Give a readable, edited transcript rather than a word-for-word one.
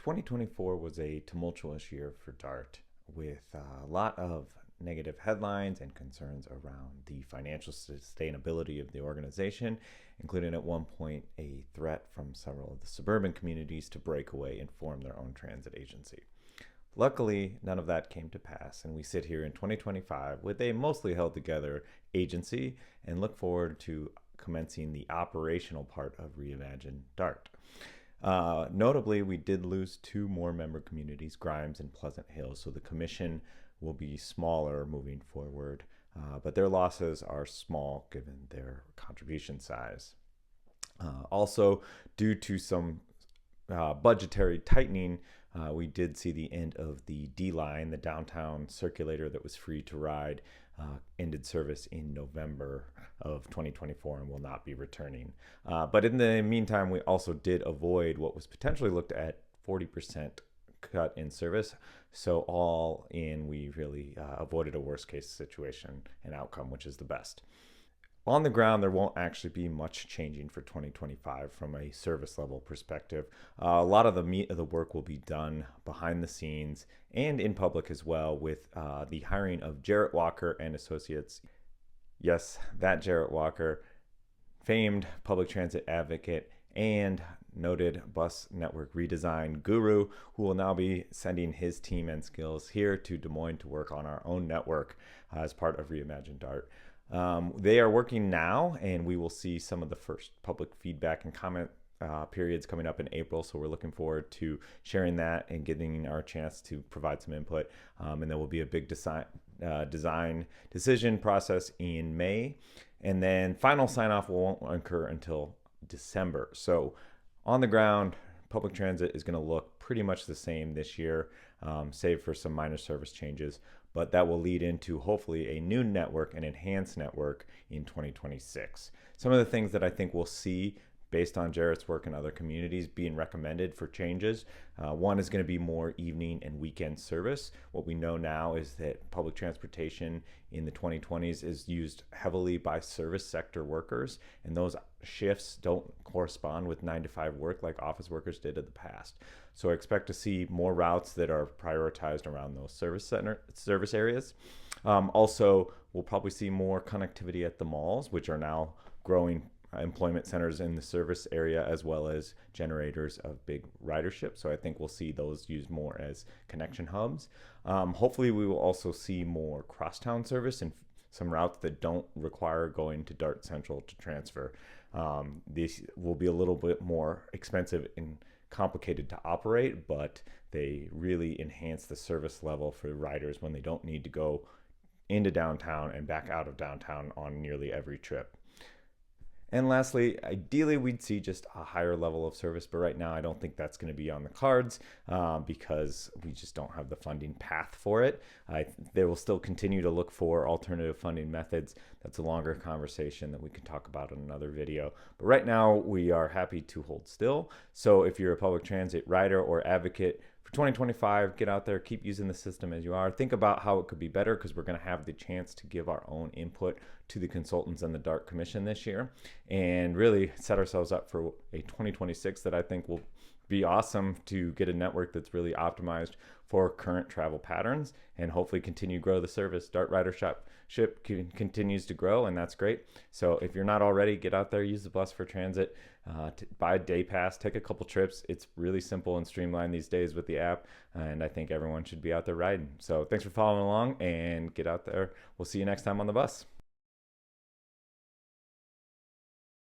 2024 was a tumultuous year for Dart with a lot of negative headlines and concerns around the financial sustainability of the organization, including at one point a threat from several of the suburban communities to break away and form their own transit agency. Luckily, none of that came to pass, and we sit here in 2025 with a mostly held together agency and look forward to commencing the operational part of Reimagine Dart. Notably, we did lose two more member communities, Grimes and Pleasant Hill, so the commission will be smaller moving forward, but their losses are small given their contribution size. Also, due to some budgetary tightening, we did see the end of the D line, the downtown circulator that was free to ride, ended service in November of 2024 and will not be returning. But in the meantime, we also did avoid what was potentially looked at 40% cut in service. So all in, we really avoided a worst case situation and outcome, which is the best. On the ground, there won't actually be much changing for 2025 from a service level perspective. A lot of the meat of the work will be done behind the scenes and in public as well, with the hiring of Jarrett Walker and Associates. Yes, that Jarrett Walker, famed public transit advocate and noted bus network redesign guru, who will now be sending his team and skills here to Des Moines to work on our own network as part of Reimagine Dart. They are working now, and we will see some of the first public feedback and comment periods coming up in April. So we're looking forward to sharing that and getting our chance to provide some input. And there will be a big design decision process in May. And then final sign off won't occur until December. So on the ground, public transit is going to look pretty much the same this year, save for some minor service changes, but that will lead into hopefully a new network, an enhanced network in 2026. Some of the things that I think we'll see based on Jarrett's work in other communities being recommended for changes. One is going to be more evening and weekend service. What we know now is that public transportation in the 2020s is used heavily by service sector workers, and those shifts don't correspond with 9 to 5 work like office workers did in the past. So I expect to see more routes that are prioritized around those service areas. Also, we'll probably see more connectivity at the malls, which are now growing employment centers in the service area, as well as generators of big ridership. So I think we'll see those used more as connection hubs. Hopefully we will also see more crosstown service and some routes that don't require going to Dart Central to transfer. These will be a little bit more expensive and complicated to operate, but they really enhance the service level for riders when they don't need to go into downtown and back out of downtown on nearly every trip. And lastly, ideally, we'd see just a higher level of service, but right now I don't think that's going to be on the cards because we just don't have the funding path for it. They will still continue to look for alternative funding methods. That's a longer conversation that we can talk about in another video. But right now, we are happy to hold still. So if you're a public transit rider or advocate for 2025, get out there, keep using the system as you are. Think about how it could be better, because we're going to have the chance to give our own input to the consultants and the DART Commission this year, and really set ourselves up for a 2026 that I think will be awesome to get a network that's really optimized for current travel patterns and hopefully continue to grow the service. Dart ridership continues to grow, and that's great. So if you're not already, get out there, use the bus for transit, buy a day pass, take a couple trips. It's really simple and streamlined these days with the app, and I think everyone should be out there riding. So thanks for following along, and get out there. We'll see you next time on the bus.